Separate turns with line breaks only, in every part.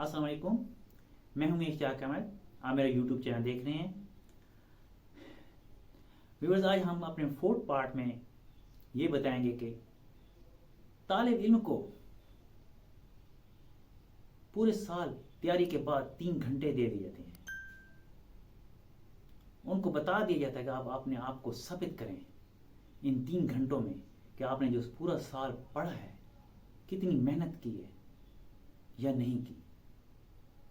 السلام علیکم، میں ہوں اشتیاق احمد، آپ میرا یوٹیوب چینل دیکھ رہے ہیں۔ ویورز، آج ہم اپنے فورتھ پارٹ میں یہ بتائیں گے کہ طالب علم کو پورے سال تیاری کے بعد 3 گھنٹے دے دیے جاتے ہیں۔ ان کو بتا دیا جاتا ہے کہ آپ اپنے آپ کو ثابت کریں ان 3 گھنٹوں میں کہ آپ نے جو پورا سال پڑھا ہے کتنی محنت کی ہے یا نہیں کی۔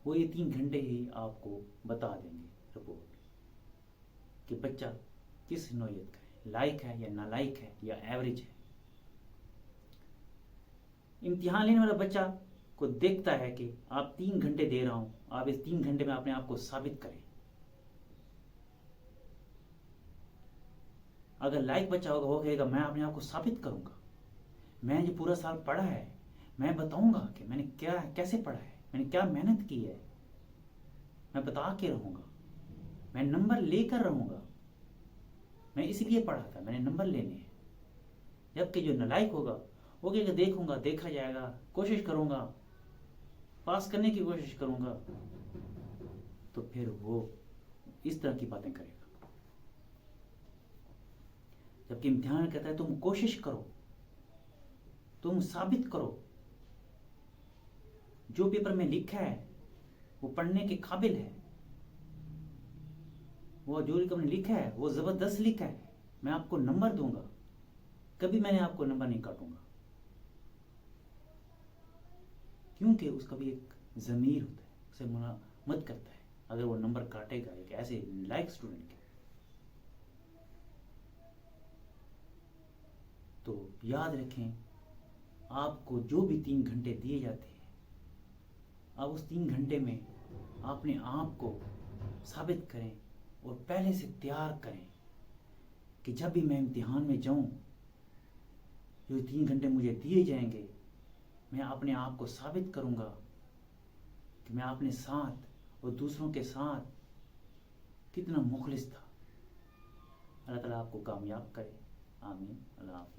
وہ یہ 3 گھنٹے ہی آپ کو بتا دیں گے رپورٹ کہ بچہ کس نوعیت کا ہے، لائق ہے یا نالائق ہے یا ایوریج ہے۔ امتحان لینے والا بچہ کو دیکھتا ہے کہ آپ 3 گھنٹے دے رہا ہوں، آپ اس 3 گھنٹے میں اپنے آپ کو ثابت کریں۔ اگر لائق بچہ ہوگا وہ کہے گا میں اپنے آپ کو ثابت کروں گا، میں جو پورا سال پڑھا ہے میں بتاؤں گا کہ میں نے کیسے پڑھا ہے، میں نے کیا محنت کی ہے، میں بتا کے رہوں گا، میں نمبر لے کر رہوں گا، میں اس لیے پڑھا تھا، میں نے نمبر لینے ہیں۔ جبکہ جو نالائق ہوگا وہ کہے گا دیکھوں گا، دیکھا جائے گا، کوشش کروں گا، پاس کرنے کی کوشش کروں گا، تو پھر وہ اس طرح کی باتیں کرے گا۔ جبکہ امتحان کہتا ہے تم کوشش کرو، تم ثابت کرو، جو پیپر میں لکھا ہے وہ پڑھنے کے قابل ہے، وہ جو پیپر میں لکھا ہے وہ زبردست لکھا ہے، میں آپ کو نمبر دوں گا، کبھی میں نے آپ کو نمبر نہیں کاٹوں گا، کیونکہ اس کا بھی ایک ضمیر ہوتا ہے، اسے ملامت کرتا ہے اگر وہ نمبر کاٹے گا ایک ایسے لائق اسٹوڈنٹ کے۔ تو یاد رکھیں، آپ کو جو بھی 3 گھنٹے دیے جاتے ہیں، آپ اس 3 گھنٹے میں اپنے آپ کو ثابت کریں اور پہلے سے تیار کریں کہ جب بھی میں امتحان میں جاؤں، جو 3 گھنٹے مجھے دیے جائیں گے، میں اپنے آپ کو ثابت کروں گا کہ میں اپنے ساتھ اور دوسروں کے ساتھ کتنا مخلص تھا۔ اللہ تعالیٰ آپ کو کامیاب کرے، آمین، اللہ حافظ۔